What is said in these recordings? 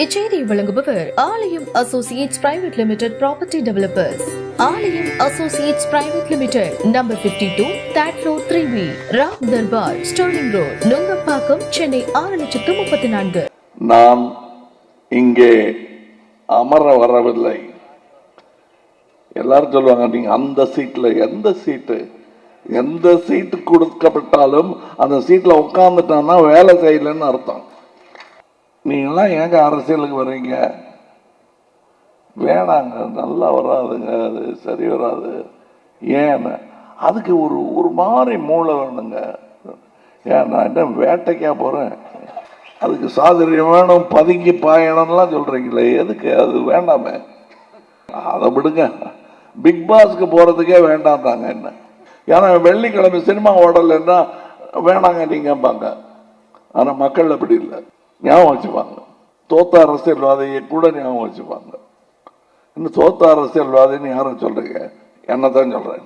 இச்செய்தியை வழங்குபவர் Aalayam associates private limited property developers. Aalayam associates private limited, number 52, third floor, 3B, Ram Darbar, sterling road, Nungambakkam, Chennai 6,34,000. நான் இங்கே அமர வரவில்லை. எல்லாரும் சொல்லுவாங்க, நீங்க அந்த சீட்ல எந்த சீட்டு கொடுக்கப்பட்டாலும் அந்த சீட்ல உட்கார்ந்துட்டான்னா வேலை செய்யலன்னு அர்த்தம். நீங்களாம் ஏங்க அரசியலுக்கு வர்றீங்க? வேணாங்க, நல்லா வராதுங்க, அது சரி வராது. ஏன் அதுக்கு ஒரு மாதிரி மூளை வேணுங்க. ஏன் நான் என்ன வேட்டைக்கா போறேன்? அதுக்கு சாதுரியம் வேணும், பதுங்கி பாயணும்லாம் சொல்றீங்களே, எதுக்கு? அது வேண்டாமே, அதை விடுங்க. பிக் பாஸ்க்கு போறதுக்கே வேண்டாம்தாங்க. என்ன ஏன்னா வெள்ளிக்கிழமை சினிமா ஓடலைன்னா வேணாங்க நீங்கம்பாங்க. ஆனா மக்கள் அப்படி இல்லை, ஞாபகம் வச்சுப்பாங்க. தோத்த அரசியல்வாதியை கூட ஞாபகம் வச்சுப்பாங்க. இன்னும் தோத்த அரசியல்வாதின்னு யாரும் சொல்றீங்க? என்னதான் சொல்றேன்.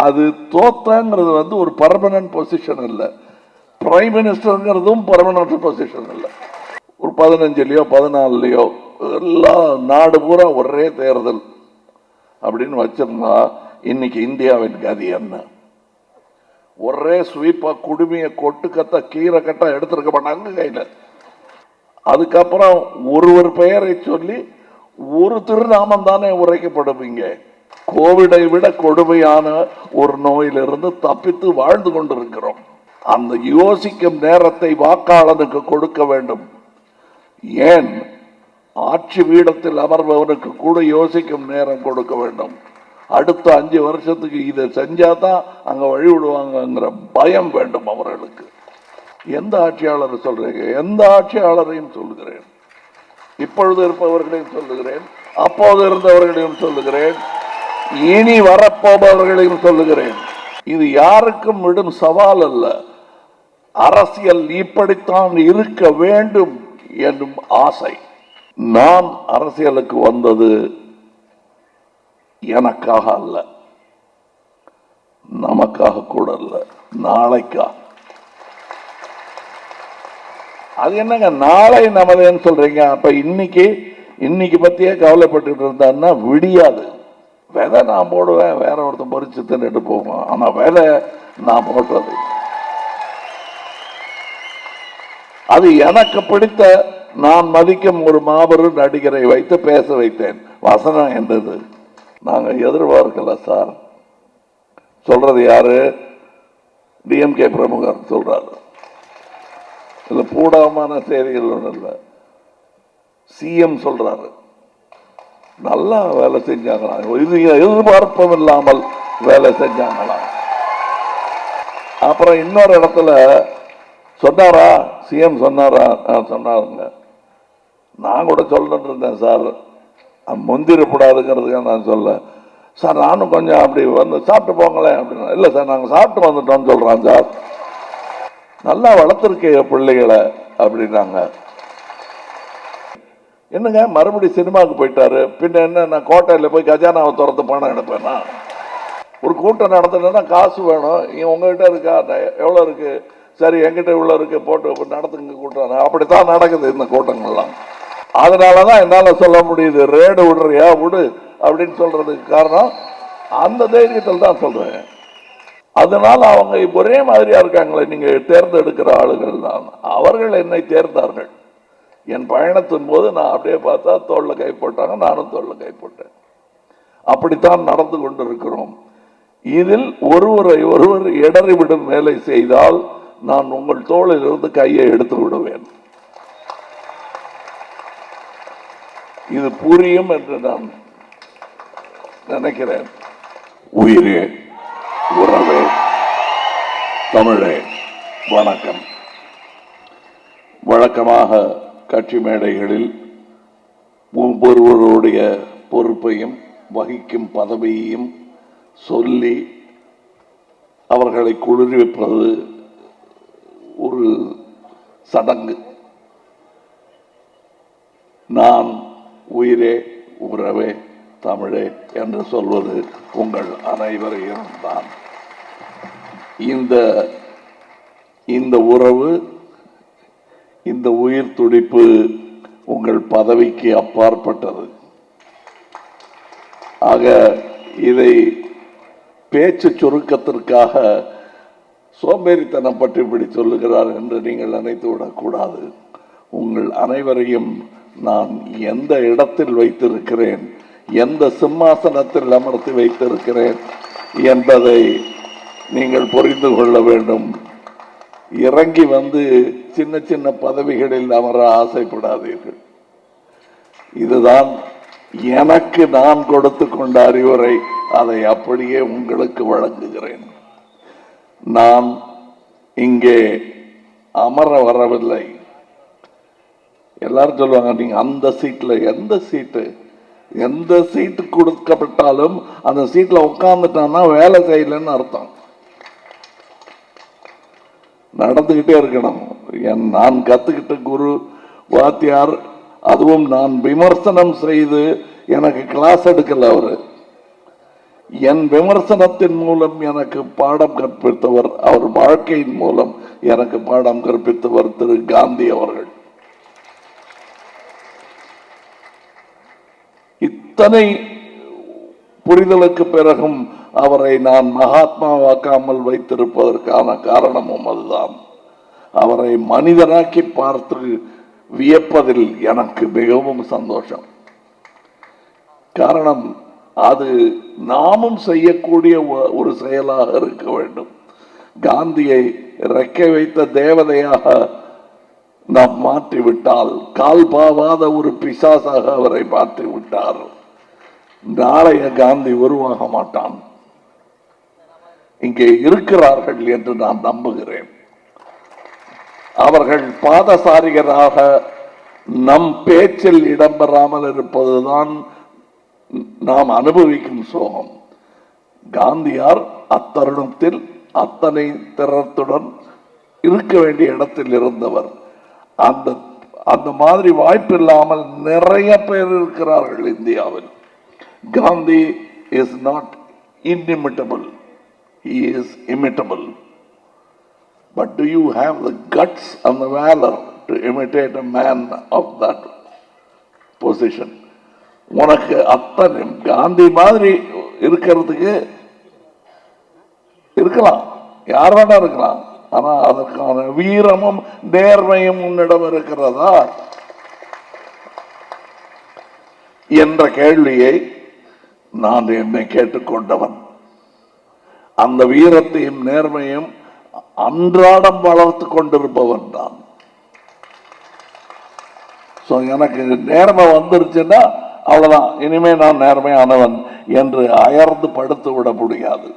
அது தோத்தங்கிறது ஒரு பர்மனன்ட் பொசிஷன் இல்லை. பிரைம் மினிஸ்டருங்கிறதும் பர்மனன்ட் பொசிஷன் இல்லை. ஒரு 15லயோ 14லயோ எல்லா நாடு பூரா ஒரே தேர்தல் அப்படின்னு வச்சிருந்தா இன்னைக்கு இந்தியாவின் கதி என்ன? ஒரே ஸ்வீப்பா குடுமையை கொட்டுக்கத்த கீரை கட்ட எடுத்திருக்க மாட்டாங்க கையில. அதுக்கப்புறம் ஒருவர் பெயரை சொல்லி ஒரு திருநாமம் தானே உரைக்கப்படுவீங்க. கோவிடை விட கொடுமையான ஒரு நோயிலிருந்து தப்பித்து வாழ்ந்து கொண்டிருக்கிறோம். அந்த யோசிக்கும் நேரத்தை வாக்காளனுக்கு கொடுக்க வேண்டும். ஏன் ஆட்சி பீடத்தில் அமர்பவனுக்கு கூட யோசிக்கும் நேரம் கொடுக்க வேண்டும். அடுத்த 5 வருஷத்துக்கு இதை செஞ்சாதான் அங்க வழி விடுவாங்கிற பயம் வேண்டும் அவர்களுக்கு. எந்த ஆட்சியாளர் சொல்றீங்க? எந்த ஆட்சியாளரையும் சொல்லுகிறேன், இப்பொழுது இருப்பவர்களையும் சொல்லுகிறேன், அப்போது இருந்தவர்களையும் சொல்லுகிறேன், இனி வரப்போபவர்களையும் சொல்லுகிறேன். இது யாருக்கும் விடும் சவால் அல்ல. அரசியல் இப்படித்தான் இருக்க வேண்டும் என்னும் ஆசை. நான் அரசியலுக்கு வந்தது எனக்காக அல்ல, நமக்காக கூட அல்ல, நாளைக்கா. அது என்னங்க நாளை நமதேன்னு சொல்றீங்க? அப்ப இன்னைக்கு பத்தியே கவலைப்பட்டு இருந்தான்னா விடியாது. விதை நான் போடுவேன், வேற ஒருத்தர் பறிச்சு தின்னுட்டு போவோம். ஆனா விதை நான் போட்டது. அது எனக்கு பிடித்த, நான் மதிக்கும் ஒரு மாபெரும் நடிகரை வைத்து பேச வைத்தேன். வசனம் என்றது நாங்க எதிர்பார்க்கல சார். சொல்றது யாரு? டிஎம்கே பிரமுகர் சொல்றாரு. இதுல பூடாமான செய்திகள் ஒன்றும் இல்லை. சிஎம் சொல்றாரு, நல்லா வேலை செஞ்சாங்களா, இது எதிர்பார்ப்பும் இல்லாமல் வேலை செஞ்சாங்களா. அப்புறம் இன்னொரு இடத்துல சொன்னாரா, சிஎம் சொன்னாரா? சொன்னாருங்க. நான் கூட சொல்லிட்டு இருந்தேன் சார், முந்திரப்படாதுங்கிறதுக்காக நான் சொல்ல சார், நானும் கொஞ்சம் அப்படி வந்து சாப்பிட்டு போங்களேன் அப்படின்னா. இல்லை சார், நாங்கள் சாப்பிட்டு வந்துட்டோம்னு சொல்றான் சார். நல்லா வளர்த்துருக்கே பிள்ளைகளை அப்படின்னாங்க. என்னங்க மறுபடி சினிமாவுக்கு போயிட்டாரு, பின்ன என்ன? நான் கோட்டையில் போய் கஜானாவை திறந்து பணம் எடுப்பேன்னா? ஒரு கூட்டம் நடத்தணும்னா காசு வேணும். உங்ககிட்ட இருக்கா? எவ்வளோ இருக்கு? சரி, என்கிட்ட இவ்வளோ இருக்கு, போட்டு நடத்துங்க கூட்டம். அப்படித்தான் நடக்குது இந்த கூட்டங்கள்லாம். அதனாலதான் என்னால சொல்ல முடியுது, ரேடு விடுறியா விடு அப்படின்னு சொல்றதுக்கு காரணம் அந்த தைரியத்தில் தான் சொல்றேன். அதனால அவங்க ஒரே மாதிரியா இருக்காங்களே, நீங்க தேர்ந்தெடுக்கிற ஆளுகள் தான். அவர்கள் என்னை தேர்ந்தார்கள். என் பயணத்தின் போது நான் அப்படியே பார்த்தா தோல்ல கை போட்டாங்க, நானும் தோல்ல கை போட்டேன். அப்படித்தான் நடந்து கொண்டிருக்கிறோம். இதில் ஒருவர் இடறிவிடும் வேலை செய்தால் நான் உங்கள் தோளில் இருந்து கையை எடுத்து விடுவேன். இது புரியும் என்று நான் நினைக்கிறேன். உயிரே, உறவே, தமிழே, வணக்கம். வழக்கமாக கட்சி மேடைகளில் ஒவ்வொருவருடைய பொறுப்பையும் வகிக்கும் பதவியையும் சொல்லி அவர்களை குளிர்விப்பது ஒரு சடங்கு. நான் உயிரே, உறவே, தமிழே என்று சொல்வது உங்கள் அனைவரையும் தான். இந்த உறவு, இந்த உயிர் துடிப்பு உங்கள் பதவிக்கு அப்பாற்பட்டது. ஆக இதை பேச்சு சுருக்கத்திற்காக சோம்பேறித்தனம் பற்றி இப்படி சொல்லுகிறார் என்று நீங்கள் நினைத்து விடக்கூடாது. உங்கள் அனைவரையும் நான் எந்த இடத்தில் வைத்திருக்கிறேன், எந்த சிம்மாசனத்தில் அமர்த்தி வைத்திருக்கிறேன் என்பதை நீங்கள் புரிந்து கொள்ள வேண்டும். இறங்கி வந்து சின்ன சின்ன பதவிகளில் அமர ஆசைப்படாதீர்கள். இதுதான் எனக்கு நான் கொடுத்து கொண்ட அறிவுரை. அதை அப்படியே உங்களுக்கு வழங்குகிறேன். நான் இங்கே அமர வரவில்லை. எல்லாரும் சொல்லுவாங்க, நீங்க அந்த சீட்ல எந்த சீட்டு கொடுக்கப்பட்டாலும் அந்த சீட்ல உட்கார்ந்துட்டான்னா வேலை செய்யலன்னு அர்த்தம். நடந்துகிட்டே இருக்கணும். நான் கத்துக்கிட்ட குரு வாத்தியார், அதுவும் நான் விமர்சனம் செய்து எனக்கு கிளாஸ் எடுக்கல அவரு. என் விமர்சனத்தின் மூலம் எனக்கு பாடம் கற்பித்தவர், அவர் வாழ்க்கையின் மூலம் எனக்கு பாடம் கற்பித்தவர் திரு காந்தி அவர்கள். இத்தனை புரிதலுக்கு பிறகும் அவரை நான் மகாத்மாவாக்காமல் வைத்திருப்பதற்கான காரணமும் அதுதான். அவரை மனிதனாக்கி பார்த்து வியப்பதில் எனக்கு மிகவும் சந்தோஷம். காரணம், அது நாமும் செய்யக்கூடிய ஒரு செயலாக இருக்க வேண்டும். காந்தியை ரெக்கை வைத்த தேவதையாக நாம் மாற்றிவிட்டால், கால் பாவாத ஒரு பிசாசாக அவரை மாற்றிவிட்டார், நாளைய காந்தி உருவாக மாட்டான். இங்கே இருக்கிறார்கள் என்று நான் நம்புகிறேன். அவர்கள் பாதசாரிகராக நம் பேச்சில் இடம்பெறாமல் இருப்பதுதான் நாம் அனுபவிக்கும் சோகம். காந்தியார் அத்தருணத்தில் அத்தனை திறத்துடன் இருக்க வேண்டிய இடத்தில் இருந்தவர். அந்த மாதிரி வாய்ப்பு இல்லாமல் நிறைய பேர் இருக்கிறார்கள் இந்தியாவில். Gandhi is not inimitable, he is imitable. But do you have the guts and the valor to imitate a man of that position? உனக்கு அத்தனை காந்தி மாதிரி இருக்கிறதுக்கு இருக்கலாம், யார் வேணா இருக்கலாம். ஆனா அதற்கான வீரமும் நேர்மையும் உன்னிடம் இருக்கிறதா என்ற கேள்வியை நான் என்னை கேட்டுக்கொண்டவன். அந்த வீரத்தையும் நேர்மையும் அன்றாடம் வளர்த்து கொண்டிருப்பவன் தான். எனக்கு நேர்மை வந்துருச்சுன்னா அவ்வளவுதான், இனிமே நான் நேர்மையானவன் என்று அயர்ந்து படுத்து விட முடியாது.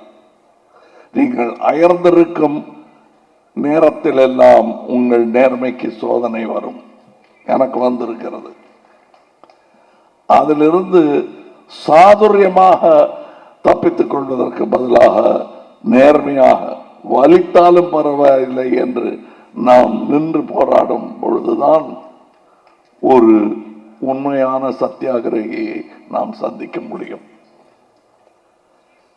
நீங்கள் அயர்ந்திருக்கும் நேரத்தில் எல்லாம் உங்கள் நேர்மைக்கு சோதனை வரும். எனக்கு வந்திருக்கிறது. அதிலிருந்து சாதுரியமாக தப்பித்துக் கொள்வதற்கு பதிலாக நேர்மையாக, வலித்தாலும் பரவாயில்லை என்று நாம் நின்று போராடும் பொழுதுதான் ஒரு உண்மையான சத்தியாகிரகியை நாம் சந்திக்க முடியும்.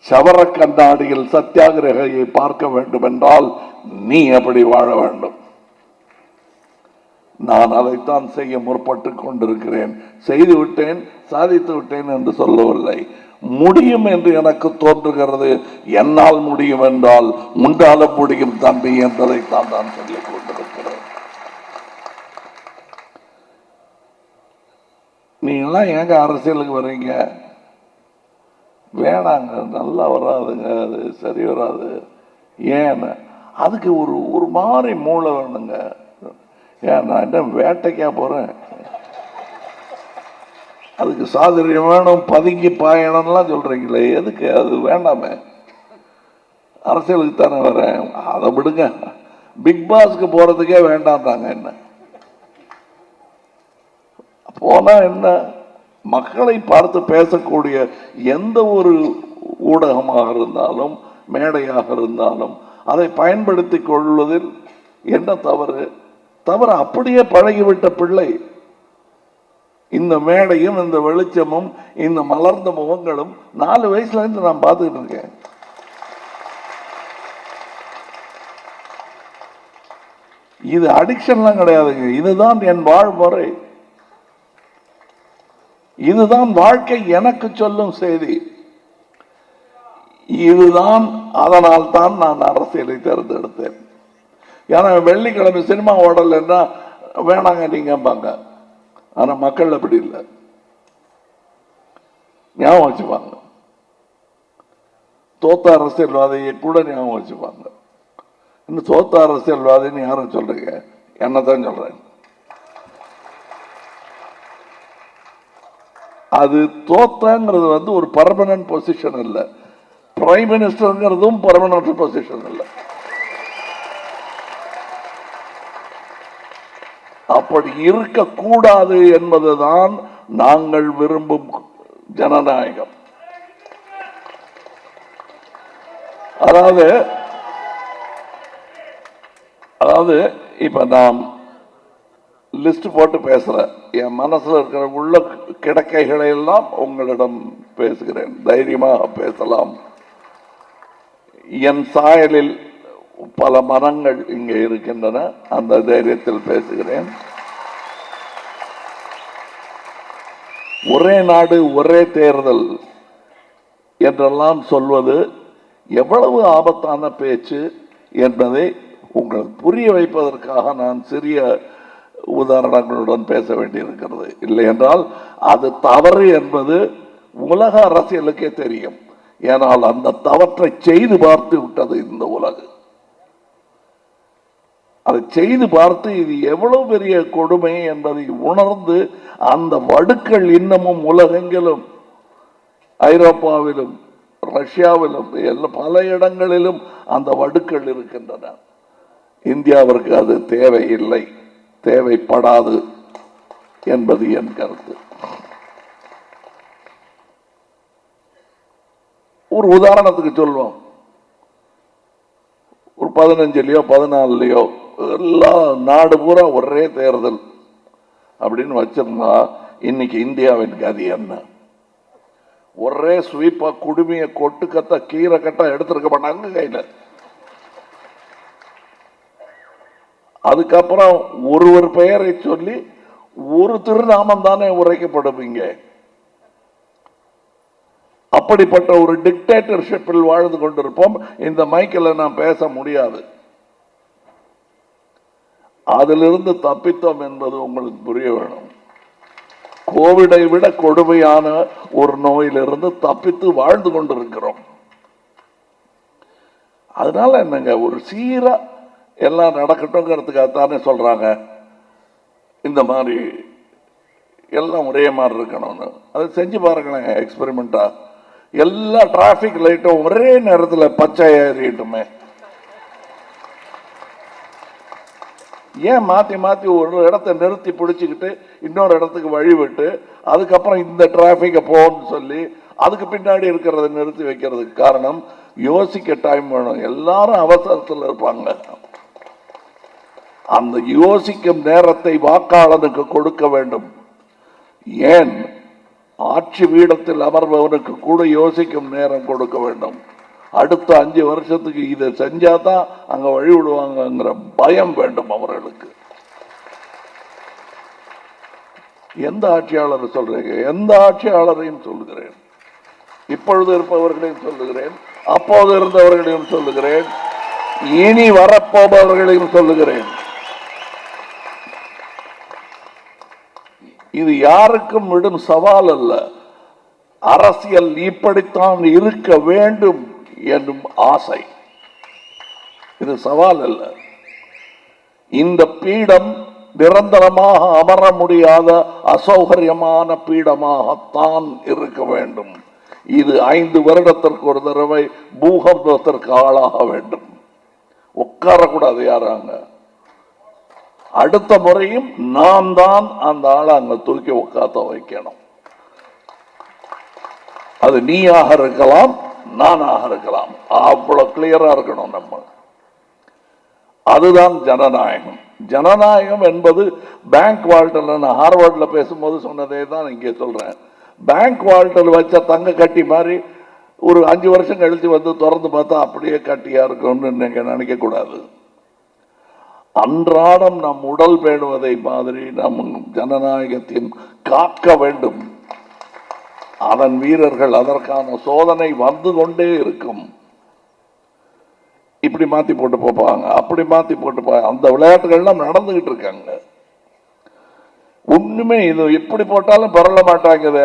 சவர கண்ணாடியில் சத்தியாகிரகியை பார்க்க வேண்டும் என்றால் நீ எப்படி வாழ வேண்டும்? நான் அதைத்தான் செய்ய முற்பட்டு கொண்டிருக்கிறேன். செய்து விட்டேன், சாதித்து விட்டேன் என்று சொல்லவில்லை. முடியும் என்று எனக்கு தோன்றுகிறது. என்னால் முடியும் என்றால் உண்டால முடியும் தம்பி என்பதைத்தான் நான் சொல்லிக் கொண்டிருக்கிறேன். நீங்களாம் ஏங்க அரசியலுக்கு வர்றீங்க? வேணாங்க, நல்லா வராதுங்க, அது சரி வராது. ஏன் அதுக்கு ஒரு மாதிரி மூளை வேணுங்க. ஏன் நான் என்ன வேட்டைக்கா போறேன்? அதுக்கு சாதுரியம் வேணும், பதுங்கி பாயணும்லாம் சொல்றீங்களே, எதுக்கு? அது வேண்டாமே. அரசியலுக்கு தானே வரேன், அதை விடுங்க. பிக் பாஸ்க்கு போறதுக்கே வேண்டாம்தாங்க. என்ன போனா என்ன? மக்களை பார்த்து பேசக்கூடிய எந்த ஒரு ஊடகமாக இருந்தாலும் மேடையாக இருந்தாலும் அதை பயன்படுத்திக் கொள்வதில் என்ன தவறு? தவறு அப்படியே பழகிவிட்ட பிள்ளை. இந்த மேடையும் இந்த வெளிச்சமும் இந்த மலர்ந்த முகங்களும் 4 வயசுல இருந்து நான் பார்த்துக்கிட்டு இருக்கேன். இது அடிக்ஷன்லாம் கிடையாதுங்க. இதுதான் என் வாழ்முறை. இதுதான் வாழ்க்கை எனக்கு சொல்லும் செய்தி. இதுதான், அதனால் தான் நான் அரசியலை தேர்ந்தெடுத்தேன். ஏன்னா வெள்ளிக்கிழமை சினிமா ஓடலைன்னா வேணாங்க நீங்கம்பாங்க. ஆனா மக்கள் அப்படி இல்லை, ஞாபகம் வச்சுப்பாங்க. தோத்த அரசியல்வாதியை கூட ஞாபகம் வச்சுப்பாங்க. இன்னும் தோத்த அரசியல்வாதின்னு யாரும் சொல்றீங்க? என்னதான் சொல்றேன். அது தோத்தங்கிறது ஒரு பர்மனன்ட் பொசிஷன் இல்லை. பிரைம் மினிஸ்டர்ங்கிறதும் பர்மனன்ட் பொசிஷன் இல்லை. அப்படி இருக்கக்கூடாது என்பதுதான் நாங்கள் விரும்பும் ஜனநாயகம். அதாவது இப்ப நாம் லிஸ்ட் போட்டு பேசுறேன். என் மனசுல இருக்கிற உள்ள கிடக்கைகளை எல்லாம் உங்களிடம் பேசுகிறேன். தைரியமாக பேசலாம். என் சாயலில் பல மரங்கள் இங்கே இருக்கின்றன. அந்த தைரியத்தில் பேசுகிறேன். ஒரே நாடு ஒரே தேர்தல் என்றெல்லாம் சொல்வது எவ்வளவு ஆபத்தான பேச்சு என்பதை உங்களுக்கு புரிய வைப்பதற்காக நான் சிறிய உதாரணங்களுடன் பேச வேண்டியிருக்கிறது. இல்லை என்றால் அது தவறு என்பது உலக அரசியலுக்கே தெரியும். ஏனால் அந்த தவற்றை செய்து பார்த்து விட்டது இந்த உலகு. அதை செய்து பார்த்து இது எவ்வளவு பெரிய கொடுமை என்பதை உணர்ந்து அந்த வடுக்கள் இன்னமும் உலகெங்கிலும், ஐரோப்பாவிலும் ரஷ்யாவிலும் பல இடங்களிலும் அந்த வடுக்கள் இருக்கின்றன. இந்தியாவிற்கு அது தேவையில்லை, தேவைப்படாது என்பது என் கருத்து. ஒரு உதாரணத்துக்கு சொல்வோம். ஒரு 15லயோ 14லயோ எல்லா நாடு பூரா ஒரே தேர்தல் அப்படின்னு வச்சிருந்தா இன்னைக்கு இந்தியாவின் கதி என்ன? ஒரே ஸ்வீப்பா குடுமையை கொட்டு கட்ட கீரை கட்ட எடுத்திருக்க மாட்டாங்க கையில. அதுக்கப்புறம் ஒருவர் பெயரை சொல்லி ஒரு திருநாமம் தானே உரைக்கப்படுவீங்க. அப்படிப்பட்ட ஒரு டிக்டேட்டர்ஷிப்பில் வாழ்ந்து கொண்டிருப்போம். இந்த மைக்கில் நான் பேச முடியாது. அதிலிருந்து தப்பித்தோம் என்பது உங்களுக்கு புரிய வேணும். கோவிடை விட கொடுமையான ஒரு நோயிலிருந்து தப்பித்து வாழ்ந்து கொண்டிருக்கிறோம். அதனால என்னங்க, ஒரு சீரா எல்லாம் நடக்கட்டும்ங்கிறதுக்காகத்தானே சொல்றாங்க இந்த மாதிரி எல்லாம் ஒரே மாதிரி இருக்கணும்னு. அதை செஞ்சு பாருங்களேன் எக்ஸ்பெரிமெண்டா. எல்லா டிராபிக் லைட்டும் ஒரே நேரத்தில் பச்சை ஏறிட்டுமே. ஏன் மாத்தி மாத்தி ஒரு இடத்தை நிறுத்தி பிடிச்சிக்கிட்டு இன்னொரு இடத்துக்கு வழி விட்டு அதுக்கப்புறம் இந்த டிராபிக்கை போன்னு சொல்லி அதுக்கு பின்னாடி இருக்கிறத நிறுத்தி வைக்கிறதுக்கு காரணம் யோசிக்க டைம் வேணும். எல்லாரும் அவசரத்தில் இருப்பாங்க. அந்த யோசிக்கும் நேரத்தை வாக்காளனுக்கு கொடுக்க வேண்டும். ஏன் ஆட்சி பீடத்தில் அமர்பவனுக்கு கூட யோசிக்கும் நேரம் கொடுக்க வேண்டும். அடுத்த 5 வருஷத்துக்கு இதை செஞ்சாதான் அங்க வழி விடுவாங்கிற பயம் வேண்டும் அவர்களுக்கு. எந்த ஆட்சியாளர் சொல்றீங்க? எந்த ஆட்சியாளரையும் சொல்லுகிறேன், இப்பொழுது இருப்பவர்களையும் சொல்லுகிறேன், அப்போது இருந்தவர்களையும் சொல்லுகிறேன், இனி வரப்போபவர்களையும் சொல்லுகிறேன். இது யாருக்கும் விடும் சவால் அல்ல. அரசியல் இப்படித்தான் இருக்க வேண்டும் என்னும் ஆசை. இது சவால் அல்ல. இந்த பீடம் நிரந்தரமாக அமர முடியாத அசௌகரியமான பீடமாகத்தான் இருக்க வேண்டும். இது 5 வருடத்திற்கு ஒரு தடவை பூகம்பத்திற்கு ஆளாக வேண்டும். உட்காரக்கூடாது யாராங்க. அடுத்த முறையும் நாம் தான் அந்த ஆளை அங்க தூக்கி உட்காத்த வைக்கணும். அது நீயாக இருக்கலாம், நானாக இருக்கலாம். அவ்வளவு கிளியரா இருக்கணும் நம்ம. அதுதான் ஜனநாயகம். ஜனநாயகம் என்பது பேங்க் வால்ட்டில், நான் ஹார்வர்ட்ல பேசும்போது சொன்னதே தான் இங்கே சொல்றேன். பேங்க் வால்ட்டில் வச்ச தங்க கட்டி மாதிரி ஒரு 5 வருஷம் கழிச்சு வந்து திறந்து பார்த்தா அப்படியே கட்டியா இருக்கும்னு நீங்க நினைக்க கூடாது. அன்றாடம் நம் உடல் பேணுவதை மாதிரி நம் ஜனநாயகத்தின் காக்க வேண்டும். அதன் வீரர்கள் அதற்கான சோதனை வந்து கொண்டே இருக்கும். இப்படி மாத்தி போட்டு போப்பாங்க, அப்படி மாத்தி போட்டு போவாங்க. அந்த விளையாட்டுகள்லாம் நடந்துகிட்டு இருக்காங்க. ஒண்ணுமே இது எப்படி போட்டாலும் பரவ மாட்டாங்க.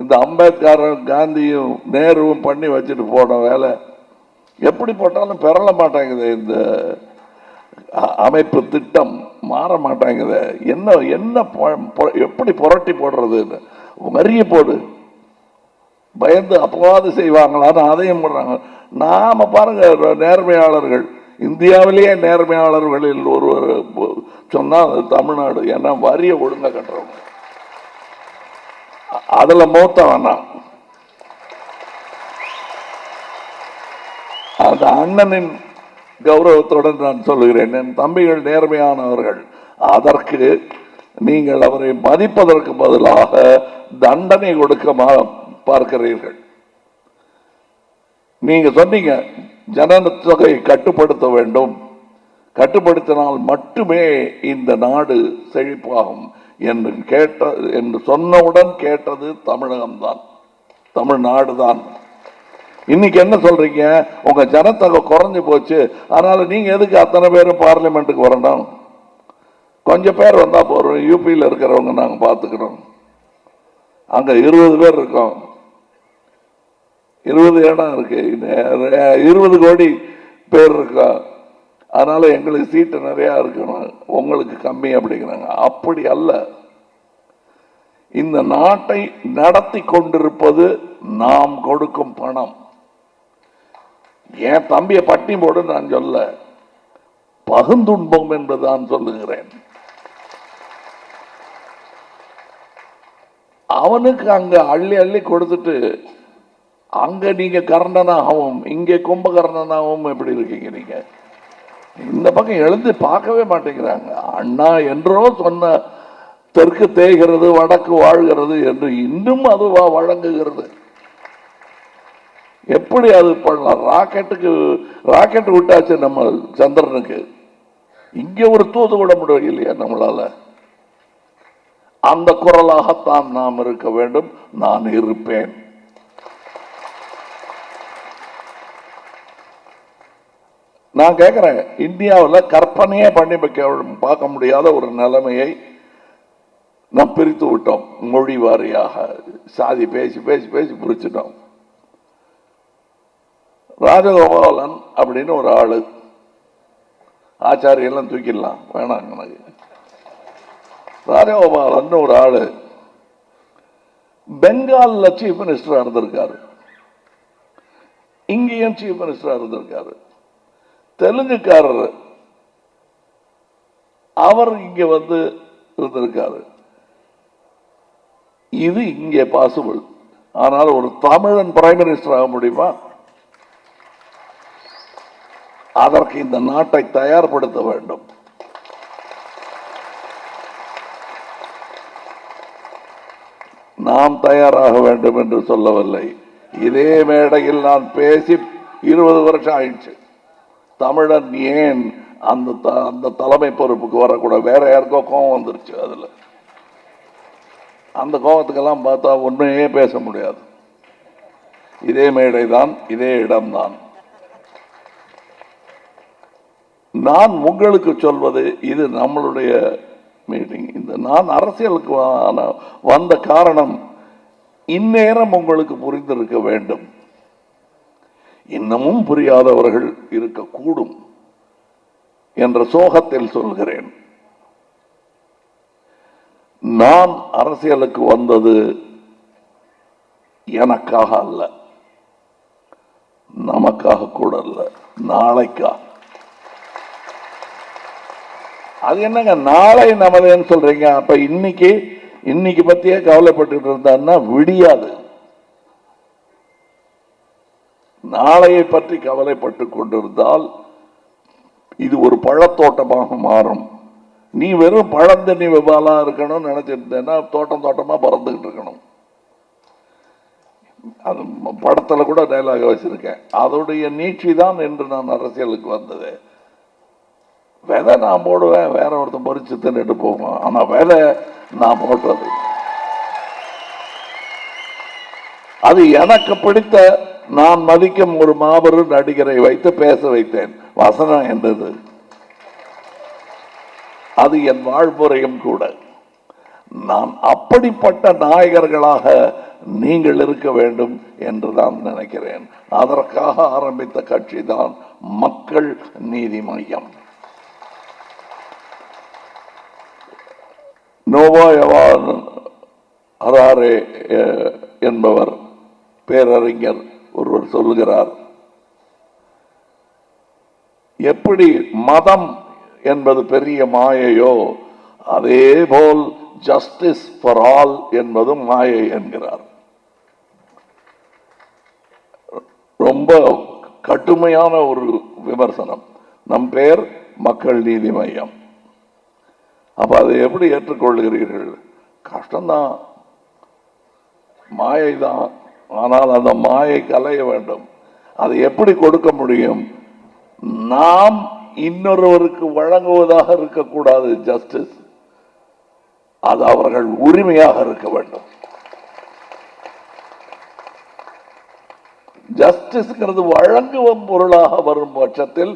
இந்த அம்பேத்கரும் காந்தியும் நேருவும் பண்ணி வச்சுட்டு போன வேலை எப்படி போட்டாலும் பெறல மாட்டாங்குது. இந்த அமைப்பு திட்டம் மாற மாட்டாங்குது. என்ன என்ன எப்படி புரட்டி போடுறது? மறிய போடு, பயந்து அப்பவாது செய்வாங்களான்னு அதையும் போடுறாங்க. நாம பாருங்க, நேர்மையாளர்கள் இந்தியாவிலேயே நேர்மையாளர்களில் ஒருவர் சொன்னா தமிழ்நாடு. ஏன்னா வரிய ஒழுங்க கட்டுறவங்க, அதுல மூத்த வேணாம். அந்த அண்ணனின் கௌரவத்துடன் நான் சொல்லுகிறேன், என் தம்பிகள் நேர்மையானவர்கள். அதற்கு நீங்கள் அவரை மதிப்பதற்கு பதிலாக தண்டனை கொடுக்க பார்க்கிறீர்கள். நீங்க சொன்னீங்க ஜனத்தொகை கட்டுப்படுத்த வேண்டும், கட்டுப்படுத்தினால் மட்டுமே இந்த நாடு செழிப்பாகும் என்று சொன்னவுடன் கேட்டது தமிழகம்தான், தமிழ்நாடு தான். இன்னைக்கு என்ன சொல்றீங்க? உங்க ஜனத்தொகை குறைஞ்சு போச்சு, அதனால நீங்க எதுக்கு அத்தனை பேரும் பார்லிமெண்ட்டுக்கு வரணும்? கொஞ்சம் பேர் வந்தா போறோம், யூபியில் இருக்கிறவங்க நாங்க பார்த்துக்கிறோம். அங்க 20 பேர் இருக்கோம், 20 இடம் இருக்கு, 20 கோடி பேர் இருக்கோம், அதனால எங்களுக்கு சீட்டு நிறைய இருக்கணும், உங்களுக்கு கம்மி அப்படிங்கிறாங்க. அப்படி அல்ல. இந்த நாட்டை நடத்தி கொண்டிருப்பது நாம் கொடுக்கும் பணம். என் தம்பியை பட்டி போடு நான் சொல்ல, பகுந்துன்பம் என்பதுதான் சொல்லுகிறேன். அவனுக்கு அங்க அள்ளி அள்ளி கொடுத்துட்டு அங்க நீங்க கர்ணனாகவும் இங்க கும்பகர்ணனாகவும் எப்படி இருக்கீங்க? நீங்க இந்த பக்கம் எழுந்து பார்க்கவே மாட்டேங்கிறாங்க. அண்ணா என்றோ சொன்ன தெற்கு தேய்கிறது வடக்கு வாழ்கிறது என்று இன்னும் அதுவா வழங்குகிறது. எப்படி அது பண்ணலாம்? ராக்கெட் விட்டாச்சு நம்ம சந்திரனுக்கு, இங்க ஒரு தூது விட முடியலையா நம்மளால? அந்த குரலாகத்தான் நாம் இருக்க வேண்டும். நான் இருப்பேன். நான் கேட்கிறேன், இந்தியாவில் கற்பனையே பண்ணி பார்க்க முடியாத ஒரு நிலைமையை நாம் பிரித்து விட்டோம். மொழி வாரியாக சாதி பேசி பேசி பேசி பிரிச்சுட்டோம். ராஜகோபாலன் அப்படின்னு ஒரு ஆளு, ஆச்சாரியெல்லாம் தூக்கிடலாம் வேணாம் எனக்கு. ராஜகோபாலன் ஒரு ஆளு பெங்கால்ல சீஃப் மினிஸ்டரா இருந்திருக்காரு, இங்கேயும் சீஃப் மினிஸ்டரா இருந்திருக்காரு. தெலுங்குக்காரர், அவர் இங்க வந்து இருந்திருக்காரு. இது இங்கே பாசிபிள். ஆனால் ஒரு தமிழன் பிரைம் மினிஸ்டர் ஆக முடியுமா? அதற்கு இந்த நாட்டை தயார்படுத்த வேண்டும். நாம் தயாராக வேண்டும் என்று சொல்லவில்லை. இதே மேடையில் நான் பேசி 20 வருஷம் ஆயிடுச்சு. தமிழன் ஏன் அந்த தலைமை பொறுப்புக்கு வரக்கூடாது? வேற யாருக்கோ கோபம் வந்துருச்சு. அதுல அந்த கோபத்துக்கெல்லாம் பார்த்தா உண்மையே பேச முடியாது. இதே மேடை தான், இதே இடம்தான். நான் உங்களுக்கு சொல்வது, இது நம்மளுடைய மீட்டிங். இந்த நான் அரசியலுக்கு வந்த காரணம் இந்நேரம் உங்களுக்கு புரிந்திருக்க வேண்டும். இன்னமும் புரியாதவர்கள் இருக்கக்கூடும் என்ற சோகத்தில் சொல்கிறேன். நான் அரசியலுக்கு வந்தது எனக்காக அல்ல, நமக்காக கூட அல்ல, நாளைக்காக. அது என்னங்க நாளை நமதேன்னு சொல்றீங்க? அப்ப இன்னைக்கு பத்தியே கவலைப்பட்டு இருந்தான்னா விடியாது. நாளையை பற்றி கவலைப்பட்டு கொண்டிருந்தால் இது ஒரு பழத்தோட்டமாக மாறும். நீ வெறும் பழந்தண்ணி விபாலா இருக்கணும்னு நினைச்சிருந்தேன்னா தோட்டமா பறந்துகிட்டு இருக்கணும். அது படத்துல கூட டைலாக வச்சிருக்கேன். அதோடைய நீட்சி தான் என்று நான் அரசியலுக்கு வந்தது. விதை நான் போடுவேன், வேற ஒருத்தன் பறிச்சு தின்னுட்டு போவோம். ஆனா விதை நான் போட்டது. அது எனக்கு பிடித்த நான் மதிக்கும் ஒரு மாபெரும் நடிகரை வைத்து பேச வைத்தேன். வசனம் என்றது அது என் வாழ்முறையும் கூட. நான் அப்படிப்பட்ட நாயகர்களாக நீங்கள் இருக்க வேண்டும் என்று நான் நினைக்கிறேன். அதற்காக ஆரம்பித்த கட்சி தான் மக்கள் நீதி மையம். நோவாய் ஹராரே என்பவர் பேரறிஞர் ஒருவர் சொல்லுகிறார், எப்படி மதம் என்பது பெரிய மாயையோ அதே போல் ஜஸ்டிஸ் ஃபார் ஆல் என்பதும் மாயை என்கிறார். ரொம்ப கடுமையான ஒரு விமர்சனம். நம் பெயர் மக்கள் நீதி மையம். அப்ப அதை எப்படி ஏற்றுக்கொள்கிறீர்கள்? கஷ்டம்தான், மாயை தான். ஆனால் அந்த மாயை கலைய வேண்டும். அதை எப்படி கொடுக்க முடியும்? நாம் இன்னொருவருக்கு வழங்குவதாக இருக்கக்கூடாது ஜஸ்டிஸ். அது அவர்கள் உரிமையாக இருக்க வேண்டும். ஜஸ்டிஸ்ங்கிறது வழங்குவம் பொருளாக வரும் பட்சத்தில்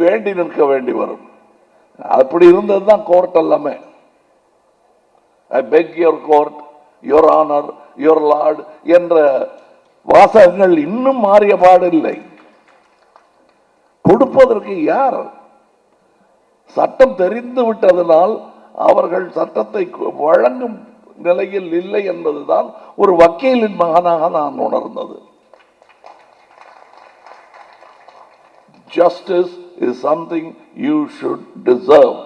வேண்டி நிற்க வேண்டி வரும். அப்படி இருந்ததுதான் கோர்ட் எல்லாமே. I beg your court, your honour, your lord என்ற வாசகங்கள் இன்னும் மாறிய பாடில்லை. கொடுப்பதற்கு யார்? சட்டம் தெரிந்து விட்டதனால் அவர்கள் சட்டத்தை வழங்கும் நிலையில் இல்லை என்பதுதான் ஒரு வக்கீலின் மகனாக நான் உணர்ந்தது. Justice is something you should deserve.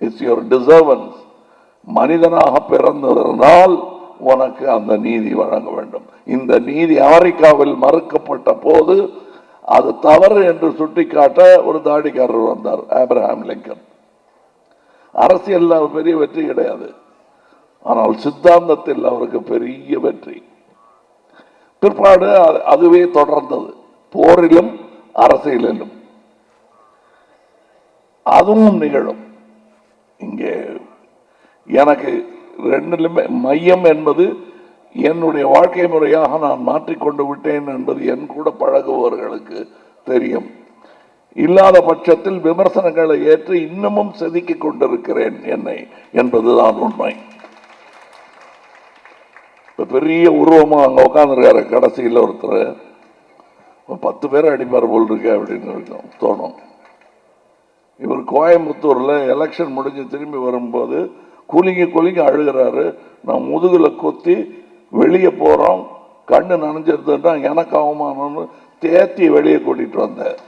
It's your deservance. மனிதனாக பிறந்ததனால் உனக்கு அந்த நீதி வழங்க வேண்டும். இந்த நீதி அமெரிக்காவில் மறுக்கப்பட்ட போது அது தவறு என்று சுட்டிக்காட்ட ஒரு தாடிக்காரர் வந்தார், ஆப்ரஹாம் லிங்கன். அரசியல் பெரிய வெற்றி கிடையாது, ஆனால் சித்தாந்தத்தில் அவருக்கு பெரிய வெற்றி. பிற்பாடு அதுவே தொடர்ந்தது, போரிலும் அரசியலிலும். அதுவும் நிகழும். இங்கே எனக்கு ரெண்டிலுமே மையம் என்பது என்னுடைய வாழ்க்கை முறையாக நான் மாற்றிக்கொண்டு விட்டேன் என்பது என் கூட பழகுபவர்களுக்கு தெரியும். இல்லாத பட்சத்தில் விமர்சனங்களை ஏற்று இன்னமும் செதுக்கிக் கொண்டிருக்கிறேன் என்னை என்பதுதான் உண்மை. பெரிய உருவமா அங்க உட்காந்துருக்காரு, கடைசியில் ஒருத்தர் 10 பேர் அடிப்பார் போல் இருக்கு அப்படின்னு தோணும். இவர் கோயம்புத்தூர்ல எலெக்ஷன் முடிஞ்சு திரும்பி வரும்போது குலுங்கி அழுகிறாரு. நான் முதுகுல கொத்தி வெளியே போறோம், கண்ணு நனைஞ்சிருந்தா எனக்கு அவமானம்னு தேத்தி வெளியே கூட்டிட்டு வந்தேன்.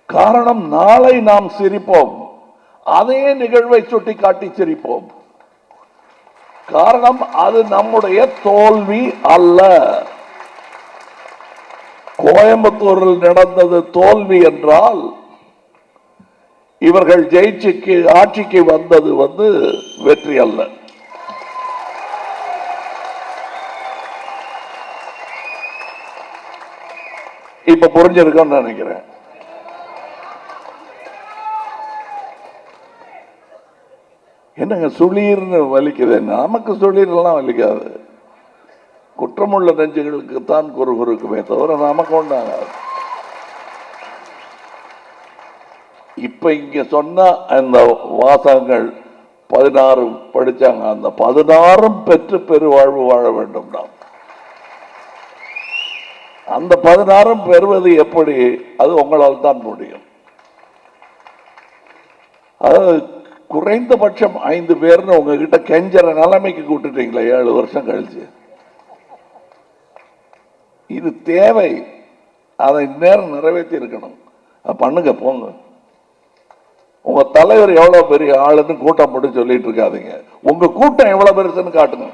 காரணம், நாளை நாம் சிரிப்போம், அதே நிகழ்வை சுட்டி காட்டி சிரிப்போம். காரணம், அது நம்முடைய தோல்வி அல்ல. கோயம்புத்தூரில் நடந்தது தோல்வி என்றால் இவர்கள் ஜெயிச்சுக்கு ஆட்சிக்கு வந்தது வெற்றி அல்ல. இப்ப புரிஞ்சிருக்கோன்னு நினைக்கிறேன். என்னங்க சுளீர்னு வலிக்குது? நமக்கு சுளீர்லாம் வலிக்காது, குற்றமுள்ள நெஞ்சுகளுக்கு தான் குறுகுறுக்குமே தவிர நமக்கு ஒன்றாங்க. இப்ப இங்க சொன்ன அந்த வாசகங்கள் 16 படிச்சாங்க, அந்த 16 பெற்று பெருவாழ்வு வாழ வேண்டும். நாம் அந்த 16 பெறுவது எப்படி? அது உங்களால் தான் முடியும். அதாவது குறைந்தபட்சம் 5 பேர்னு உங்ககிட்ட கெஞ்சற நிலைமைக்கு கூட்டுட்டீங்களா 7 வருஷம் கழிச்சு? இது தேவை, அதை நேரம் நிறைவேற்றி இருக்கணும். பண்ணுங்க, போங்க. உங்க தலைவர் எவ்வளவு பெரிய ஆளுன்னு கூட்டம் போட்டு சொல்லிட்டு இருக்காதீங்க. உங்க கூட்டம் எவ்வளவு பெருசுன்னு காட்டுங்க.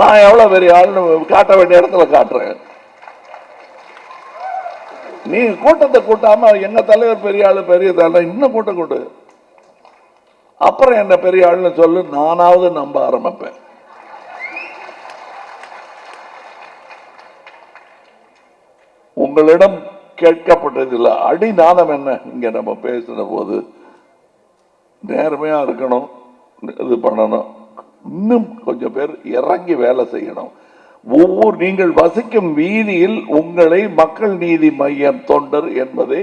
நான் எவ்வளவு பெரிய ஆளுன்னு காட்ட வேண்டிய இடத்துல காட்டுறேன். நீ கூட்டத்தை கூட்டாம எங்க தலைவர் பெரிய ஆளு பெரிய தலைவர் இன்னும் கூட்டம் கூட்டு, அப்புறம் என்ன பெரிய ஆளுன்னு சொல்லு, நானாவது நம்ப ஆரம்பிப்பேன். உங்களிடம் கேட்கப்பட்டதில்லை அடிநாதம் என்ன? இங்க நம்ம பேசின போது நேர்மையா இருக்கணும், இது பண்ணணும். இன்னும் கொஞ்சம் பேர் இறங்கி வேலை செய்யணும். ஒவ்வொரு நீங்கள் வசிக்கும் வீதியில் உங்களை மக்கள் நீதி மையம் தொண்டர் என்பதை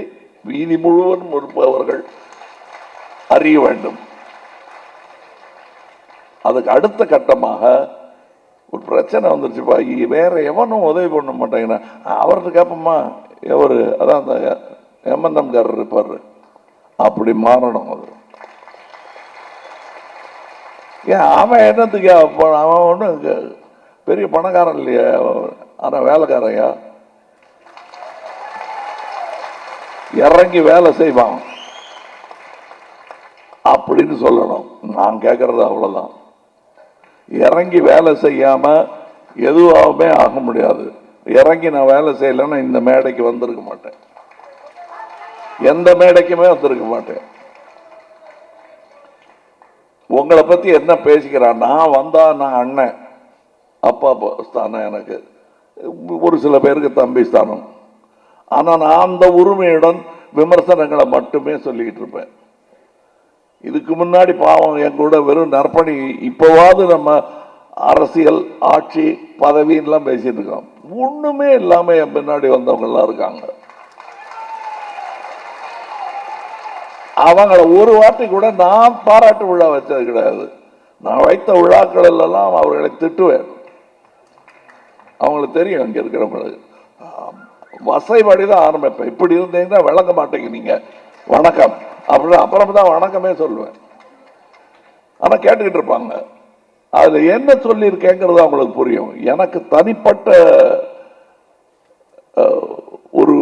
வீதி முழுவதும் இருப்பவர்கள் அறிய வேண்டும். அதுக்கு அடுத்த கட்டமாக ஒரு பிரச்சனை வந்துருச்சுப்பா, வேற எவனும் உதவி பண்ண மாட்டாங்கன்னா அவர்கிட்ட கேட்போமா, எவரு அதான் அந்த எம்என்எம் காரர் இருப்பாரு, அப்படி மாறணும். அது ஏன் அவன் என்னத்துக்கு, அவன் ஒன்றும் பெரிய பணக்காரன் இல்லையா, ஆனால் வேலைக்காரையா இறங்கி வேலை செய்வான் அப்படின்னு சொல்லணும். நான் கேட்கறது அவ்வளவுதான். இறங்கி வேலை செய்யாம எதுவாகவே ஆக முடியாது. இறங்கி நான் வேலை செய்யலைன்னா இந்த மேடைக்கு வந்திருக்க மாட்டேன், எந்த மேடைக்குமே வந்திருக்க மாட்டேன். உங்களை பத்தி என்ன பேசிக்கிறான், நான் வந்தா நான் அண்ணன் அப்பா ஸ்தானம், எனக்கு ஒரு சில பேருக்கு தம்பி ஸ்தானம். ஆனா நான் அந்த உரிமையுடன் விமர்சனங்களை மட்டுமே சொல்லிக்கிட்டு இருப்பேன். இதுக்கு முன்னாடி பாவம் என் கூட வெறும் நற்பணி, இப்போவாது நம்ம அரசியல் ஆட்சி பதவின்லாம் பேசிட்டு இருக்கோம், ஒண்ணுமே இல்லாம என் பின்னாடி வந்தவங்க எல்லாம் இருக்காங்க. அவங்கள ஒரு வார்த்தை கூட நான் பாராட்டு விழா வச்சது கிடையாது. நான் வைத்த விழாக்கள் எல்லாம் அவர்களை திட்டுவேன். அவங்களுக்கு தெரியும், இங்க இருக்கிறவங்களுக்கு வசைப்படி தான் ஆரம்பிப்பேன். இப்படி இருந்தீங்கன்னா விளங்க மாட்டேங்க நீங்க, வணக்கம் அப்படின்னு அப்புறம் தான் வணக்கமே சொல்லுவேன். ஆனா கேட்டுக்கிட்டு இருப்பாங்க. அதுல என்ன சொல்லி இருக்கேங்கிறது அவங்களுக்கு புரியும். எனக்கு தனிப்பட்ட ஒரு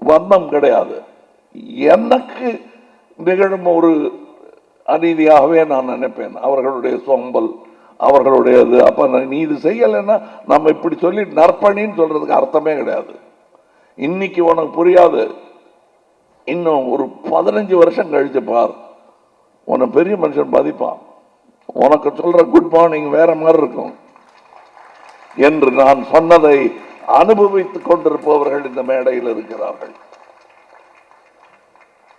வண்ணம் கிடையாது. எனக்கு நிகழும் ஒரு அநீதியாகவே நான் நினைப்பேன். அவர்களுடைய சொம்பல், அவர்களுடையது. அப்ப நீ இது செய்யலைன்னா நம்ம இப்படி சொல்லி நற்பணின்னு சொல்றதுக்கு அர்த்தமே கிடையாது. இன்னைக்கு உனக்கு புரியாது, இன்னும் ஒரு 15 வருஷம் கழிச்சு பார், உன்னை பெரிய மனுஷன் மதிப்பான். உனக்கு சொல்ற குட் மார்னிங் வேற மாதிரி இருக்கும் என்று நான் சொன்னதை அனுபவித்துக் கொண்டிருப்பவர்கள் இந்த மேடையில் இருக்கிறார்கள்.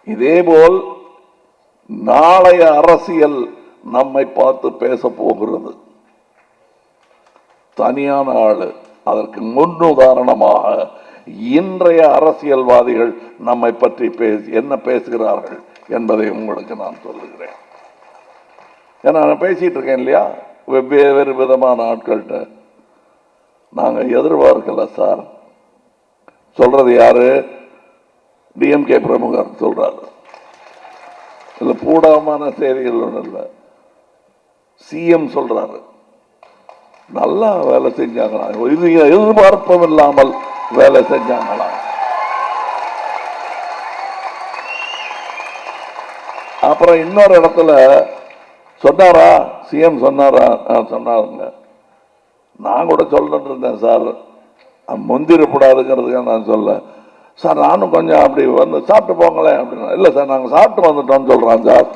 இதேபோல் நாளைய அரசியல் நம்மை பார்த்து பேச போகிறது. தனியான ஆளு. அதற்கு முன்னுதாரணமாக இன்றைய அரசியல்வாதிகள் நம்மை பற்றி என்ன பேசுகிறார்கள் என்பதை உங்களுக்கு நான் சொல்லுகிறேன். ஏன்னா நான் பேசிட்டு இருக்கேன் இல்லையா, வெவ்வேறு விதமான ஆட்கள்கிட்ட. நாங்க எதிர்பார்க்கல சார். சொல்றது யாரு? டிஎம்கே பிரமுகர் சொல்றாரு. இல்ல பூடாமான செய்திகள் ஒன்றும் இல்லை, சிஎம் சொல்றாரு. நல்லா வேலை செஞ்சாங்களா, எதிர்பார்ப்பும் இல்லாமல் வேலை செஞ்சாங்களா. அப்புறம் இன்னொரு இடத்துல சொன்னாரா, சிஎம் சொன்னாரா? சொன்னாருங்க. நான் கூட சொல்லிட்டு இருந்தேன் சார், முந்திரப்படாதுங்கிறதுக்காக நான் சொல்ல சார், நானும் கொஞ்சம் அப்படி வந்து சாப்பிட்டு போங்களேன் அப்படின்னா, இல்லை சார் நாங்கள் சாப்பிட்டு வந்துட்டோம்னு சொல்றான் சார்.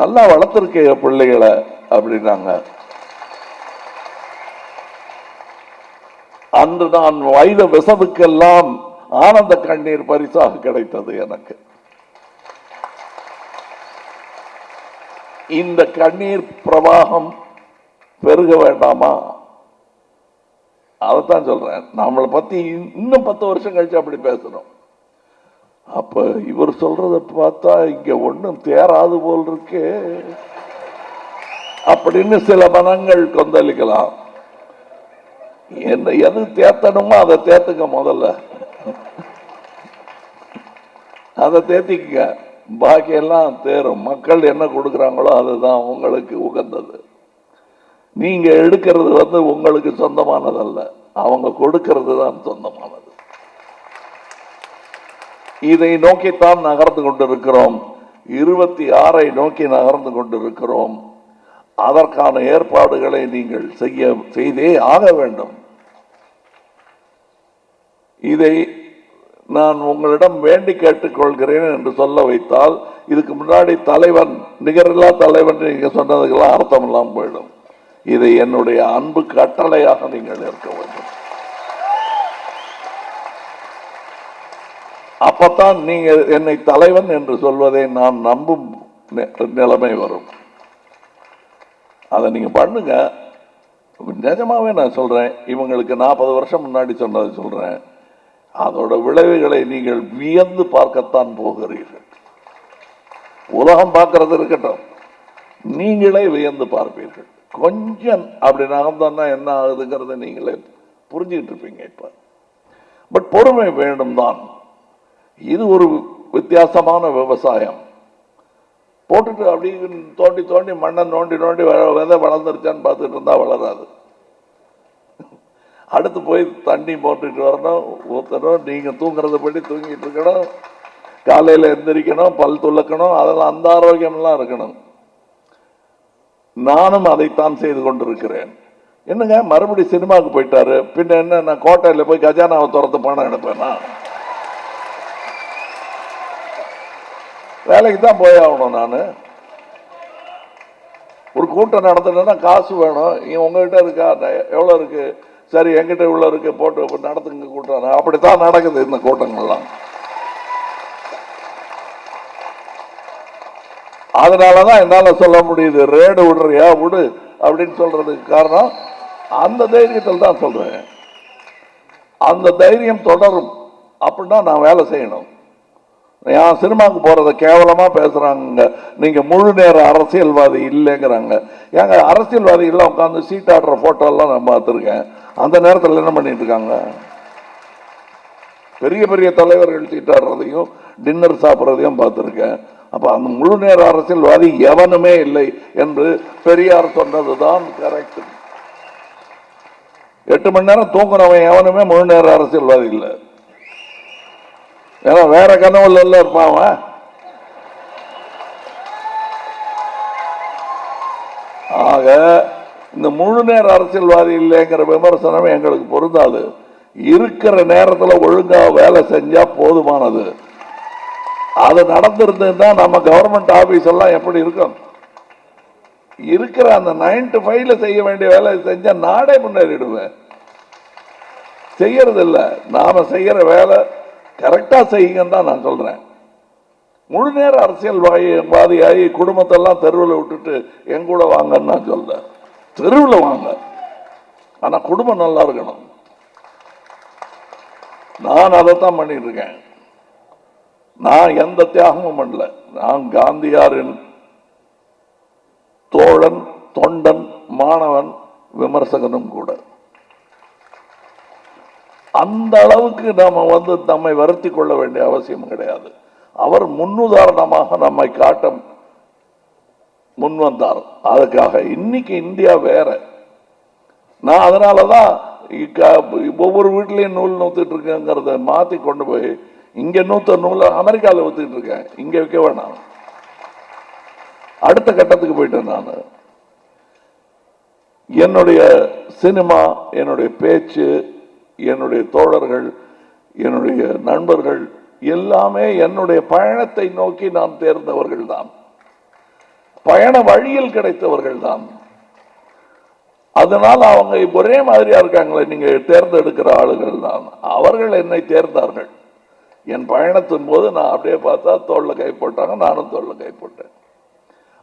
நல்லா வளர்த்துருக்க பிள்ளைகளை அப்படின்னாங்க. அன்று நான் வயத விசவுக்கெல்லாம் ஆனந்த கண்ணீர் பரிசாக கிடைத்தது எனக்கு. இந்த கண்ணீர் பிரவாகம் பெருக வேண்டாமா? அதைத்தான் சொல்றேன். நம்மளை பத்தி இன்னும் 10 வருஷம் கழிச்சு அப்படி பேசணும். அப்ப இவர் சொல்றத பார்த்தா இங்க ஒண்ணும் தேராது போல் இருக்கு அப்படின்னு சில மனங்கள் கொந்தளிக்கலாம். என்ன எது தேத்தணுமோ அதை தேத்துக்க, முதல்ல அதை தேத்திக்க, பாக்கி எல்லாம் தேரும். மக்கள் என்ன கொடுக்குறாங்களோ அதுதான் உங்களுக்கு உகந்தது. நீங்க எடுக்கிறது உங்களுக்கு சொந்தமானதல்ல, அவங்க கொடுக்கிறது தான் சொந்தமானது. இதை நோக்கித்தான் நகர்ந்து கொண்டிருக்கிறோம். 26 நோக்கி நகர்ந்து கொண்டிருக்கிறோம். அதற்கான ஏற்பாடுகளை நீங்கள் செய்தே ஆக வேண்டும். இதை நான் உங்களிடம் வேண்டி கேட்டுக்கொள்கிறேன் என்று சொல்ல வைத்தால், இதுக்கு முன்னாடி தலைவன், நிகரில்லா தலைவன் நீங்க சொன்னதுக்கெல்லாம் அர்த்தம் இல்லாமல் போயிடும். இதை என்னுடைய அன்பு கட்டளையாக நீங்கள் ஏற்க வேண்டும். அப்பத்தான் நீங்க என்னை தலைவன் என்று சொல்வதை நான் நம்பும் நிலைமை வரும். அதை நீங்க பண்ணுங்க. நிஜமாவே நான் சொல்றேன், இவங்களுக்கு 40 வருஷம் முன்னாடி சொன்னதை சொல்றேன், அதோட விளைவுகளை நீங்கள் வியந்து பார்க்கத்தான் போகிறீர்கள். உலகம் பார்க்கறது இருக்கட்டும், நீங்களே வியந்து பார்ப்பீர்கள். கொஞ்சம் அப்படி நகர்ந்தோன்னா என்ன ஆகுதுங்கிறத நீங்களே புரிஞ்சுக்கிட்டு இருப்பீங்க. இப்ப பட் பொறுமை வேண்டும் தான். இது ஒரு வித்தியாசமான விவசாயம். போட்டுட்டு அப்படி தோண்டி தோண்டி மண்ணை நோண்டி நோண்டி விதை வளர்ந்துருச்சான்னு பார்த்துட்டு இருந்தா வளராது. அடுத்து போய் தண்ணி போட்டுட்டு வரணும், ஊற்றணும், நீங்க தூங்குறத படி தூங்கிட்டு இருக்கணும், காலையில் எந்திரிக்கணும், பல் துளக்கணும், அதெல்லாம் அந்த ஆரோக்கியம்லாம் இருக்கணும். நானும் அதைத்தான் செய்து கொண்டிருக்கிறேன். என்னங்க மறுபடியும் சினிமாவுக்கு போயிட்டாரு, பின்ன என்ன நான் கோட்டையில் போய் கஜானாவை துரத்து பணம் எடுப்பேன்னா? வேலைக்கு தான் போய் ஆகணும். நான் ஒரு கூட்டம் நடத்துனா காசு வேணும். உங்ககிட்ட இருக்கா? எவ்வளோ இருக்கு? சரி, என்கிட்ட இவ்வளோ இருக்கு, போட்டு நடத்துங்க கூட்டம். அப்படித்தான் நடக்குது இந்த கூட்டங்கள்லாம். அதனாலதான் என்னால சொல்ல முடியுது, ரேடு விடுறியா விடு அப்படின்னு சொல்றதுக்கு காரணம் அந்த தைரியத்தில் தான் சொல்றேன். அந்த தைரியம் தொடரும். அப்படின்னா நான் வேலை செய்யணும். என் சினிமாவுக்கு போறத கேவலமா பேசுறாங்க. நீங்க முழு நேர அரசியல்வாதி இல்லைங்கிறாங்க. ஏங்க அரசியல்வாதிகள் உட்காந்து சீட்டாடுற போட்டோ எல்லாம் நான் பார்த்துருக்கேன். அந்த நேரத்தில் என்ன பண்ணிட்டு இருக்காங்க? பெரிய பெரிய தலைவர்கள் சீட்டாடுறதையும் டின்னர் சாப்பிட்றதையும் பார்த்துருக்கேன். அப்ப அந்த முழு நேர அரசியல்வாதி எவனுமே இல்லை என்று பெரியார் சொன்னதுதான் கரெக்ட். 8 மணி நேரம் தூங்குறவன் எவனுமே முழு நேர அரசியல்வாதி இல்லை. ஏன்னா வேற கனவுல எல்லாம் இருப்பான். ஆக இந்த முழு நேர அரசியல்வாதி இல்லைங்கிற விமர்சனம் எங்களுக்கு பொருந்தாது. இருக்கிற நேரத்தில் ஒழுங்கா வேலை செஞ்சா போதுமானது. அது நடந்திருந்ததுன்னா நம்ம கவர்மெண்ட் ஆபீஸ் எல்லாம் எப்படி இருக்கும்? இருக்கிற அந்த 9 to 5 செய்ய வேண்டிய வேலை செஞ்சா நாடே முன்னேறிடுவேன். செய்யறது இல்லை. நாம செய்யற வேலை கரெக்டா செய்யுங்கன்னு தான் நான் சொல்றேன். முழு நேர அரசியல்வாதியாகி குடும்பத்தெல்லாம் தெருவில் விட்டுட்டு என் கூட வாங்கன்னு நான் சொல்ல. தெருவில் வாங்க, ஆனா குடும்பம் நல்லா இருக்கணும். நான் அதைத்தான் பண்ணிட்டு இருக்கேன். நான் எந்த தியாகமும் பண்ணல. நான் காந்தியாரின் தோழன், தொண்டன், மாணவன், விமர்சகனும் கூட. அந்த அளவுக்கு நாம நம்மை வருத்தி கொள்ள வேண்டிய அவசியம் கிடையாது. அவர் முன்னுதாரணமாக நம்மை காட்ட முன்வந்தார். அதுக்காக இன்னைக்கு இந்தியா வேற. நான் அதனாலதான் ஒவ்வொரு வீட்லயும் நூல் நூத்திட்டு இருக்கேங்கிறத மாத்தி கொண்டு போய் இங்க நூத்த நூல அமெரிக்காவில் ஊத்திட்டு இருக்கேன். இங்க வைக்க வேணாம். அடுத்த கட்டத்துக்கு போயிட்டேன். நான் என்னுடைய சினிமா, என்னுடைய பேச்சு, என்னுடைய தோழர்கள், என்னுடைய நண்பர்கள் எல்லாமே என்னுடைய பயணத்தை நோக்கி நான் தேர்ந்தவர்கள் தான். பயண வழியில் கிடைத்தவர்கள் தான். அதனால் அவங்க ஒரே மாதிரியா இருக்காங்களே, நீங்க தேர்ந்தெடுக்கிற ஆளுகள் தான். அவர்கள் என்னை தேர்ந்தார்கள். என் பயணத்தின் போது நான் அப்படியே பார்த்தா தோல்ல கை போட்டாங்க, நானும் தோல்ல கை போட்டேன்.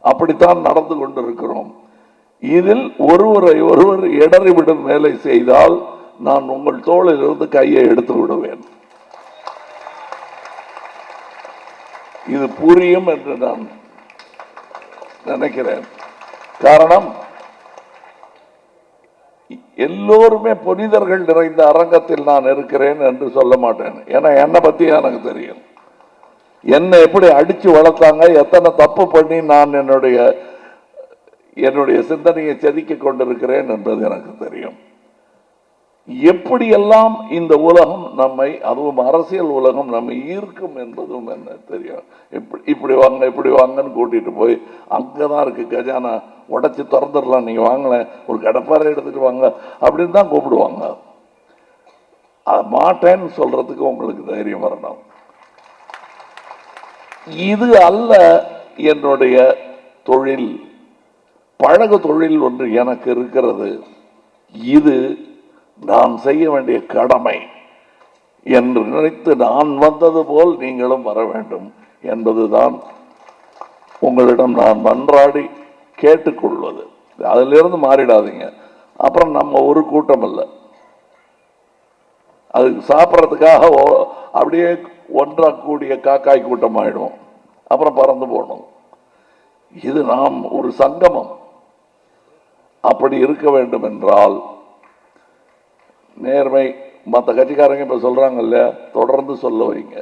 அப்படித்தான் நடந்து கொண்டிருக்கிறோம். இதில் ஒருவர் இடறிவிடும் வேலை செய்தால் நான் உங்கள் தோளில் இருந்து கையை எடுத்து விடுவேன். இது புரியும் என்று நான் நினைக்கிறேன். காரணம், எல்லோருமே புனிதர்கள் நிறைந்த அரங்கத்தில் நான் இருக்கிறேன் என்று சொல்ல மாட்டேன். ஏன்னா என்னை பத்தி எனக்கு தெரியும். என்னை எப்படி அடிச்சு வளர்த்தாங்க, எத்தனை தப்பு பண்ணி நான் என்னுடைய சிந்தனையை செதுக்கி கொண்டிருக்கிறேன் என்பது எனக்கு தெரியும். எப்படியெல்லாம் இந்த உலகம் நம்மை, அதுவும் அரசியல் உலகம் நம்மை ஈர்க்கும் என்பதும் என்ன தெரியும். இப்படி வாங்க இப்படி வாங்கன்னு கூட்டிட்டு போய் அங்கதான் இருக்கு கஜானா, உடைச்சு திறந்துடலாம், நீங்க வாங்கல, ஒரு கடப்பாறை எடுத்துட்டு வாங்க அப்படின்னு தான் கூப்பிடுவாங்க. மாட்டேன்னு சொல்றதுக்கு உங்களுக்கு தைரியம் வரணும். இது அல்ல என்னுடைய தொழில். பழகு தொழில் ஒன்று எனக்கு இருக்கிறது. இது நான் செய்ய வேண்டிய கடமை. என்று நினைத்து நான் வந்தது போல் நீங்களும் வர வேண்டும் என்பதுதான் உங்களிடம் நான் மன்றாடி கேட்டுக்கொள்வது. அதிலிருந்து மாறிடாதீங்க. அப்புறம் நம்ம ஒரு கூட்டம் இல்லை, அதுக்கு சாப்பிட்றதுக்காக அப்படியே ஒன்றா கூடிய காக்காய் கூட்டம் ஆயிடும், அப்புறம் பறந்து போகணும். இது நாம் ஒரு சங்கமம். அப்படி இருக்க வேண்டும் என்றால் நேர்மை, மற்ற கட்சிக்காரங்க இப்ப சொல்றாங்கல்ல, தொடர்ந்து சொல்ல வைங்க.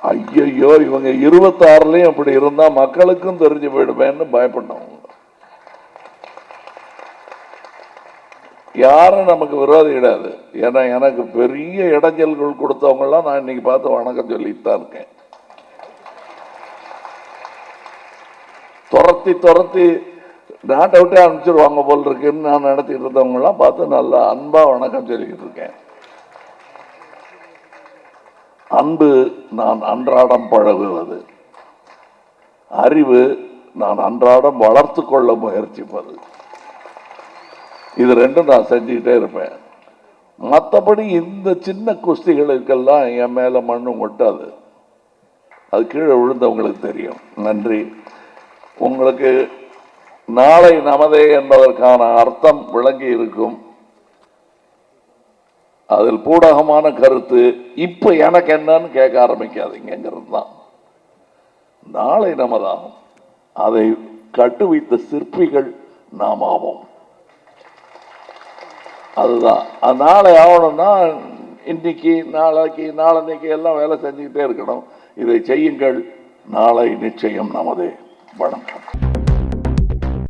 ஐயோ இவங்க 26லயும் அப்படி இருந்தா மக்களுக்கும் தெரிஞ்சு போயிடுவேன்னு பயப்பட்டவங்க. யாரும் நமக்கு விரோதி கிடையாது. ஏன்னா எனக்கு பெரிய இடைஞ்சல்கள் கொடுத்தவங்கலாம் நான் இன்னைக்கு பார்த்து வணக்கம் சொல்லிட்டு தான் இருக்கேன். துரத்தி நாட்டை விட்டு அனுப்பிச்சிருவாங்க போல் இருக்குன்னு நான் நடத்திட்டு இருந்தவங்கலாம் பார்த்து நல்லா அன்பா வணக்கம் சொல்லிக்கிட்டு இருக்கேன். அன்பு நான் அன்றாடம் பழகுவது, அறிவு நான் அன்றாடம் வளர்த்து கொள்ள முயற்சிப்பது. இது ரெண்டும் நான் செஞ்சுக்கிட்டே இருப்பேன். மற்றபடி இந்த சின்ன குஸ்திகளுக்கெல்லாம் என் மேல மண்ணும் கொட்டாது. அது கீழே விழுந்தவங்களுக்கு தெரியும். நன்றி. உங்களுக்கு நாளை நமதே என்பதற்கான அர்த்தம் விளங்கி இருக்கும். அதில் பூடகமான கருத்து இப்ப எனக்கு என்னன்னு கேட்க ஆரம்பிக்காதீங்கிறது தான். நாளை நமதாகும். அதை கட்டுவித்த சிற்பிகள் நாம் ஆவோம். அதுதான். நாளை ஆகணும்னா இன்னைக்கு நாளைக்கு நாளன்னைக்கு எல்லாம் வேலை செஞ்சுக்கிட்டே இருக்கணும். இதை செய்யுங்கள். நாளை நிச்சயம் நமதே. வணக்கம்.